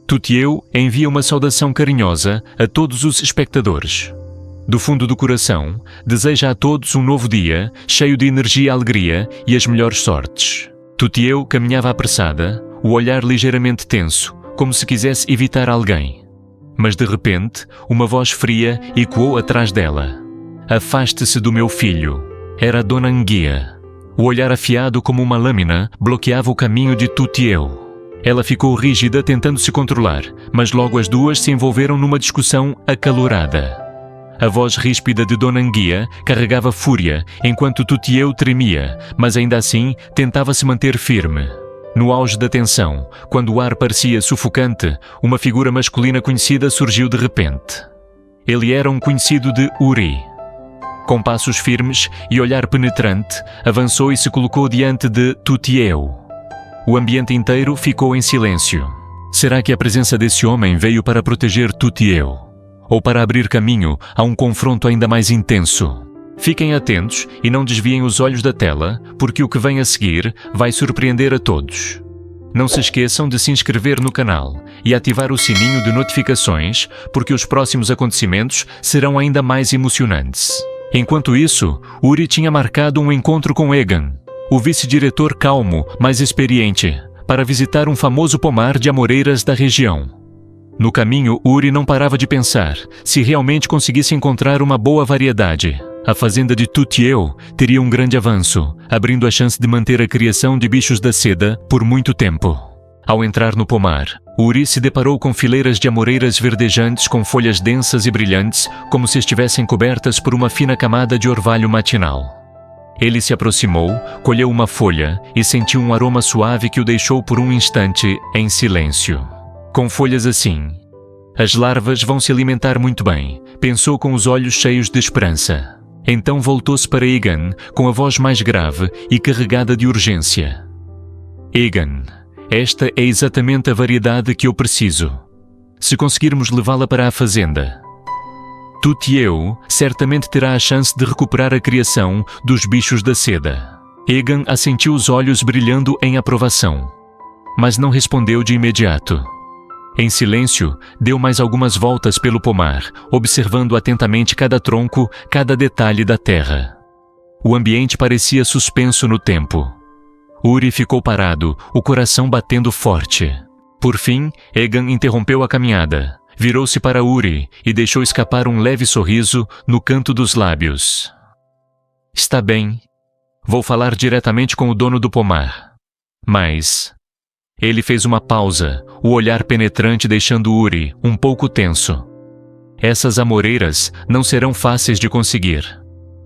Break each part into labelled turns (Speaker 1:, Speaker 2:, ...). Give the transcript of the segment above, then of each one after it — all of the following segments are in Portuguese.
Speaker 1: Tutieu envia uma saudação carinhosa a todos os espectadores. Do fundo do coração, deseja a todos um novo dia, cheio de energia e alegria e as melhores sortes. Tutieu caminhava apressada, o olhar ligeiramente tenso, como se quisesse evitar alguém. Mas de repente, uma voz fria ecoou atrás dela. Afaste-se do meu filho. Era Dona Anguia. O olhar afiado como uma lâmina bloqueava o caminho de Tutieu. Ela ficou rígida tentando se controlar, mas logo as duas se envolveram numa discussão acalorada. A voz ríspida de Dona Anguia carregava fúria, enquanto Tutieu tremia, mas ainda assim tentava se manter firme. No auge da tensão, quando o ar parecia sufocante, uma figura masculina conhecida surgiu de repente. Ele era um conhecido de Uri. Com passos firmes e olhar penetrante, avançou e se colocou diante de Tutieu. O ambiente inteiro ficou em silêncio. Será que a presença desse homem veio para proteger Tutieu? Ou para abrir caminho a um confronto ainda mais intenso? Fiquem atentos e não desviem os olhos da tela, porque o que vem a seguir vai surpreender a todos. Não se esqueçam de se inscrever no canal e ativar o sininho de notificações, porque os próximos acontecimentos serão ainda mais emocionantes. Enquanto isso, Uri tinha marcado um encontro com Egan, o vice-diretor calmo, mais experiente, para visitar um famoso pomar de amoreiras da região. No caminho, Uri não parava de pensar se realmente conseguisse encontrar uma boa variedade. A fazenda de Tutieu teria um grande avanço, abrindo a chance de manter a criação de bichos da seda por muito tempo. Ao entrar no pomar, Uri se deparou com fileiras de amoreiras verdejantes com folhas densas e brilhantes, como se estivessem cobertas por uma fina camada de orvalho matinal. Ele se aproximou, colheu uma folha e sentiu um aroma suave que o deixou por um instante em silêncio. Com folhas assim, as larvas vão se alimentar muito bem, pensou com os olhos cheios de esperança. Então voltou-se para Egan com a voz mais grave e carregada de urgência. Egan, esta é exatamente a variedade que eu preciso. Se conseguirmos levá-la para a fazenda, Tutieu certamente terá a chance de recuperar a criação dos bichos da seda. Egan assentiu os olhos brilhando em aprovação, mas não respondeu de imediato. Em silêncio, deu mais algumas voltas pelo pomar, observando atentamente cada tronco, cada detalhe da terra. O ambiente parecia suspenso no tempo. Uri ficou parado, o coração batendo forte. Por fim, Egan interrompeu a caminhada, virou-se para Uri e deixou escapar um leve sorriso no canto dos lábios. Está bem. Vou falar diretamente com o dono do pomar. Mas... Ele fez uma pausa, o olhar penetrante deixando Uri um pouco tenso. Essas amoreiras não serão fáceis de conseguir.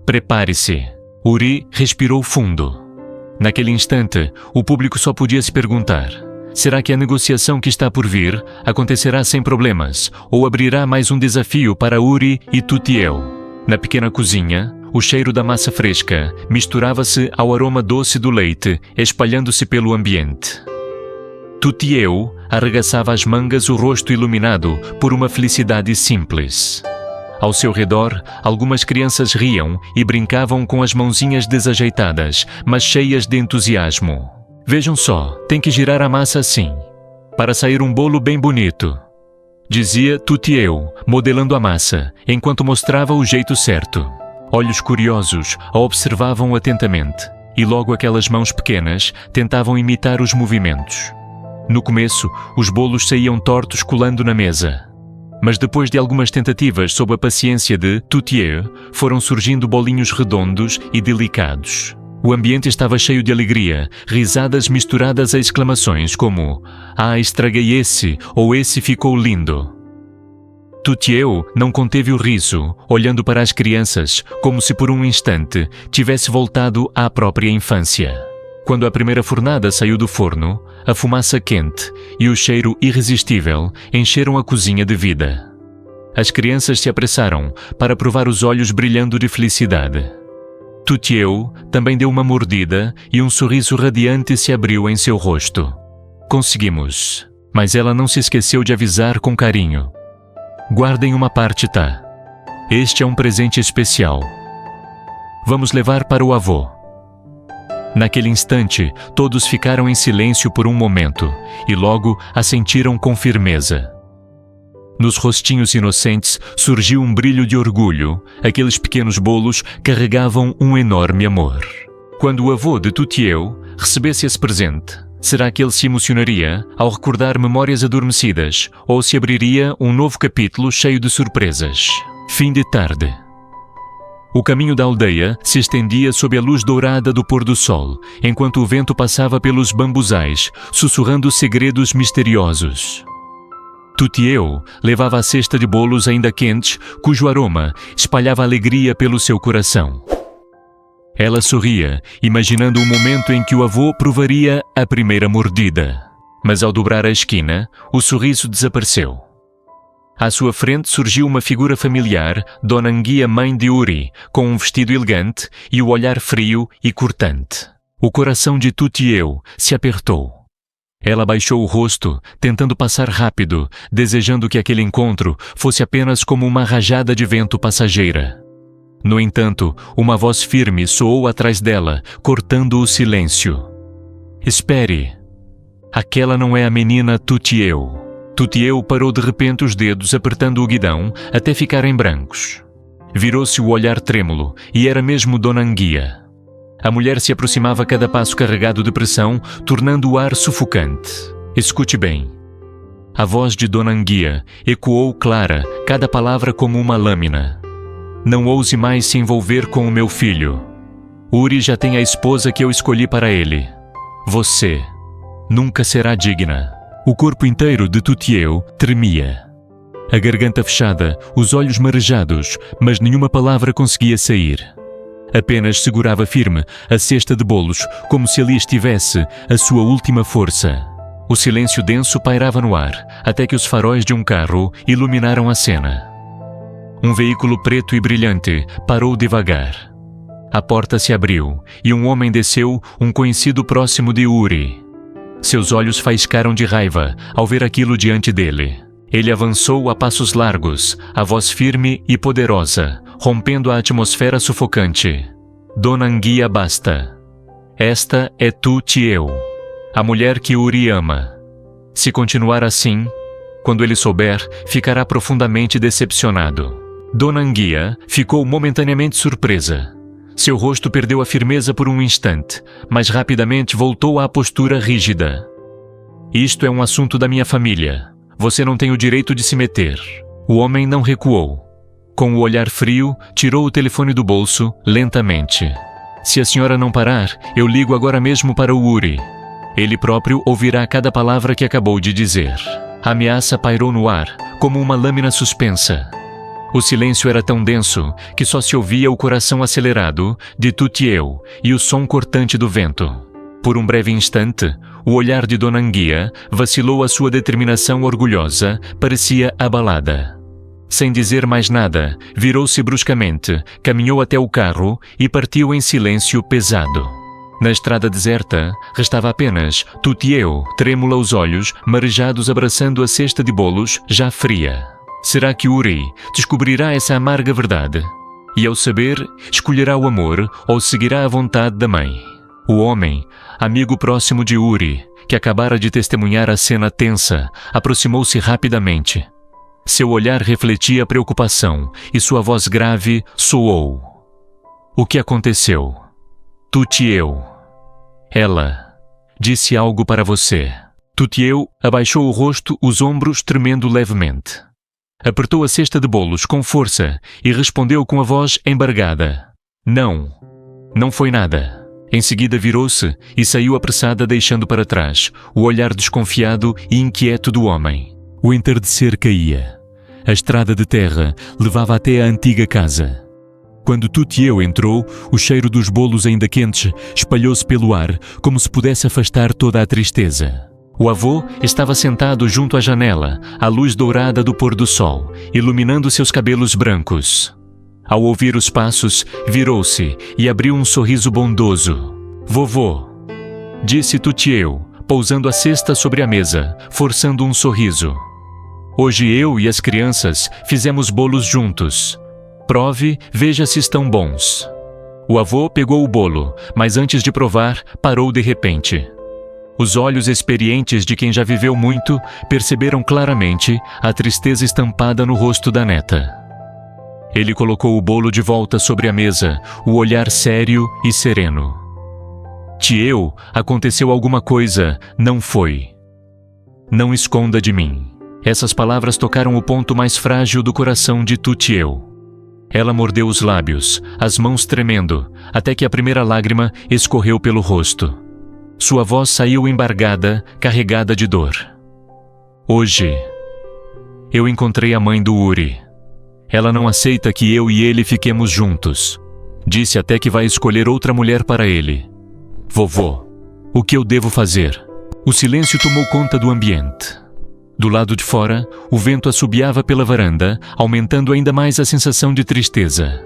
Speaker 1: Prepare-se. Uri respirou fundo. Naquele instante, o público só podia se perguntar: será que a negociação que está por vir acontecerá sem problemas ou abrirá mais um desafio para Uri e Tutieu? Na pequena cozinha, o cheiro da massa fresca misturava-se ao aroma doce do leite, espalhando-se pelo ambiente. Tutieu arregaçava as mangas, o rosto iluminado por uma felicidade simples. Ao seu redor, algumas crianças riam e brincavam com as mãozinhas desajeitadas, mas cheias de entusiasmo. Vejam só, tem que girar a massa assim, para sair um bolo bem bonito, dizia Tutieu, modelando a massa, enquanto mostrava o jeito certo. Olhos curiosos a observavam atentamente, e logo aquelas mãos pequenas tentavam imitar os movimentos. No começo, os bolos saíam tortos colando na mesa. Mas depois de algumas tentativas sob a paciência de Tutieu, foram surgindo bolinhos redondos e delicados. O ambiente estava cheio de alegria, risadas misturadas a exclamações como "Ah, estraguei esse" ou "Esse ficou lindo". Tutieu não conteve o riso, olhando para as crianças, como se por um instante tivesse voltado à própria infância. Quando a primeira fornada saiu do forno, a fumaça quente e o cheiro irresistível encheram a cozinha de vida. As crianças se apressaram para provar os olhos brilhando de felicidade. Tutieu também deu uma mordida e um sorriso radiante se abriu em seu rosto. Conseguimos, mas ela não se esqueceu de avisar com carinho. Guardem uma parte, tá? Este é um presente especial. Vamos levar para o avô. Naquele instante, todos ficaram em silêncio por um momento e logo assentiram com firmeza. Nos rostinhos inocentes surgiu um brilho de orgulho. Aqueles pequenos bolos carregavam um enorme amor. Quando o avô de Tutieu recebesse esse presente, será que ele se emocionaria ao recordar memórias adormecidas ou se abriria um novo capítulo cheio de surpresas? Fim de tarde. O caminho da aldeia se estendia sob a luz dourada do pôr do sol, enquanto o vento passava pelos bambuzais, sussurrando segredos misteriosos. Tutieu levava a cesta de bolos ainda quentes, cujo aroma espalhava alegria pelo seu coração. Ela sorria, imaginando o momento em que o avô provaria a primeira mordida. Mas ao dobrar a esquina, o sorriso desapareceu. À sua frente surgiu uma figura familiar, Dona Anguia, mãe de Uri, com um vestido elegante e o olhar frio e cortante. O coração de Tutieu se apertou. Ela baixou o rosto, tentando passar rápido, desejando que aquele encontro fosse apenas como uma rajada de vento passageira. No entanto, uma voz firme soou atrás dela, cortando o silêncio. Espere! Aquela não é a menina Tutieu. Tutieu parou de repente os dedos apertando o guidão até ficarem brancos. Virou-se o olhar trêmulo e era mesmo Dona Anguia. A mulher se aproximava a cada passo carregado de pressão, tornando o ar sufocante. Escute bem. A voz de Dona Anguia ecoou clara, cada palavra como uma lâmina. Não ouse mais se envolver com o meu filho. Uri já tem a esposa que eu escolhi para ele. Você nunca será digna. O corpo inteiro de Tutieu tremia. A garganta fechada, os olhos marejados, mas nenhuma palavra conseguia sair. Apenas segurava firme a cesta de bolos, como se ali estivesse a sua última força. O silêncio denso pairava no ar, até que os faróis de um carro iluminaram a cena. Um veículo preto e brilhante parou devagar. A porta se abriu e um homem desceu, um conhecido próximo de Uri. Seus olhos faiscaram de raiva ao ver aquilo diante dele. Ele avançou a passos largos, a voz firme e poderosa, rompendo a atmosfera sufocante. Dona Anguia basta. Esta é Tutieu, a mulher que Uri ama. Se continuar assim, quando ele souber, ficará profundamente decepcionado. Dona Anguia ficou momentaneamente surpresa. Seu rosto perdeu a firmeza por um instante, mas rapidamente voltou à postura rígida. Isto é um assunto da minha família. Você não tem o direito de se meter. O homem não recuou. Com o olhar frio, tirou o telefone do bolso, lentamente. Se a senhora não parar, eu ligo agora mesmo para o Uri. Ele próprio ouvirá cada palavra que acabou de dizer. A ameaça pairou no ar, como uma lâmina suspensa. O silêncio era tão denso que só se ouvia o coração acelerado de Tutieu e o som cortante do vento. Por um breve instante, o olhar de Dona Anguia vacilou, a sua determinação orgulhosa parecia abalada. Sem dizer mais nada, virou-se bruscamente, caminhou até o carro e partiu em silêncio pesado. Na estrada deserta, restava apenas Tutieu, trêmula os olhos, marejados abraçando a cesta de bolos, já fria. Será que Uri descobrirá essa amarga verdade? E ao saber, escolherá o amor ou seguirá a vontade da mãe? O homem, amigo próximo de Uri, que acabara de testemunhar a cena tensa, aproximou-se rapidamente. Seu olhar refletia preocupação e sua voz grave soou. O que aconteceu? Tutieu. Ela disse algo para você. Tutieu abaixou o rosto, os ombros tremendo levemente. Apertou a cesta de bolos com força e respondeu com a voz embargada. Não foi nada. Em seguida virou-se e saiu apressada, deixando para trás o olhar desconfiado e inquieto do homem. O entardecer caía. A estrada de terra levava até a antiga casa. Quando Tutieu entrou, o cheiro dos bolos ainda quentes espalhou-se pelo ar, como se pudesse afastar toda a tristeza. O avô estava sentado junto à janela, à luz dourada do pôr do sol, iluminando seus cabelos brancos. Ao ouvir os passos, virou-se e abriu um sorriso bondoso. Vovô, disse Tutieu, pousando a cesta sobre a mesa, forçando um sorriso. Hoje eu e as crianças fizemos bolos juntos. Prove, veja se estão bons. O avô pegou o bolo, mas antes de provar, parou de repente. Os olhos experientes de quem já viveu muito perceberam claramente a tristeza estampada no rosto da neta. Ele colocou o bolo de volta sobre a mesa, o olhar sério e sereno. Tieu, aconteceu alguma coisa, não foi. Não esconda de mim. Essas palavras tocaram o ponto mais frágil do coração de Tu Tieu. Ela mordeu os lábios, as mãos tremendo, até que a primeira lágrima escorreu pelo rosto. Sua voz saiu embargada, carregada de dor. Hoje, eu encontrei a mãe do Uri. Ela não aceita que eu e ele fiquemos juntos. Disse até que vai escolher outra mulher para ele. Vovô, o que eu devo fazer? O silêncio tomou conta do ambiente. Do lado de fora, o vento assobiava pela varanda, aumentando ainda mais a sensação de tristeza.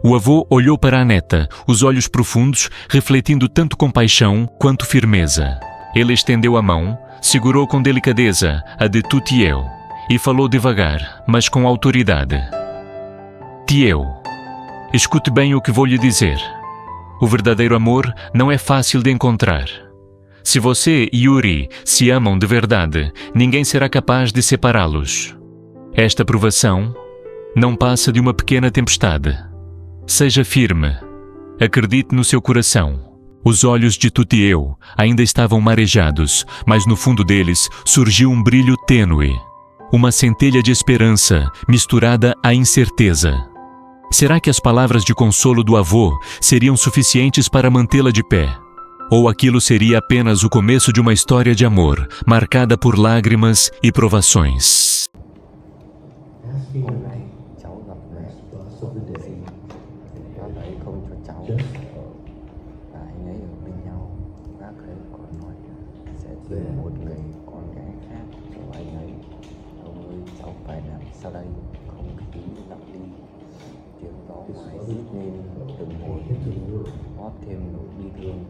Speaker 1: O avô olhou para a neta, os olhos profundos, refletindo tanto compaixão quanto firmeza. Ele estendeu a mão, segurou com delicadeza a de Tu Tieu e falou devagar, mas com autoridade. Tieu, escute bem o que vou lhe dizer. O verdadeiro amor não é fácil de encontrar. Se você e Yuri se amam de verdade, ninguém será capaz de separá-los. Esta provação não passa de uma pequena tempestade. Seja firme. Acredite no seu coração. Os olhos de Tu Tieu ainda estavam marejados, mas no fundo deles surgiu um brilho tênue. Uma centelha de esperança misturada à incerteza. Será que as palavras de consolo do avô seriam suficientes para mantê-la de pé? Ou aquilo seria apenas o começo de uma história de amor, marcada por lágrimas e provações?
Speaker 2: Hôm nay cháu gặp mẹ gì nó lại không cho cháu và anh ấy ở bên nhau. Bác ấy còn nói sẽ tìm một người con gái khác cho anh ấy. Ông ơi, cháu phải làm sao đây? Không khí lặng đi, tiếng gió ngoài rít lên từng hồi hót thêm nỗi bi thương.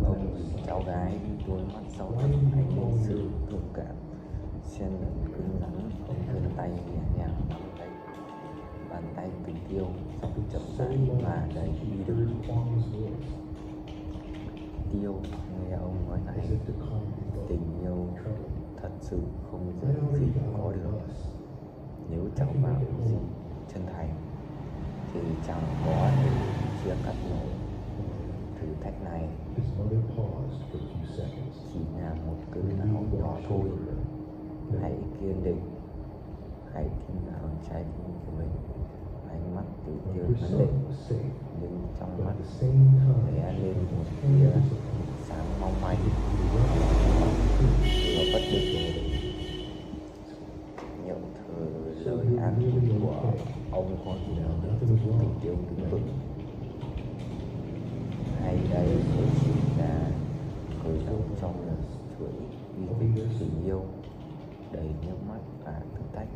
Speaker 2: Ông nhìn cháu gái, đôi mắt sâu thẳm ánh lên sự thương cảm, xen lẫn cứng rắn. Ông vươn tay nhẹ nhàng nắm lấy bàn tay tình yêu, giọng chậm rãi và đầy uy lực. Tiêu, nghe ông nói này, tình yêu thật sự không dễ gì có được. Nếu cháu bảo gì chân thành thì chẳng có thể chia cắt nổi. Thử thách này chỉ là một cơn áo nhỏ thôi. Hãy kiên định, hãy tin vào trái tim của mình. Ánh mắt tự tiêu ấn định, nhưng trong mắt lóe lên một tia sáng mong manh vừa bất định. Những lời an ủi của ông có gì tình yêu đứng vững. Hay đây mới chỉ là khởi đầu trong chuỗi bi kịch tình yêu đầy nước mắt và thử thách.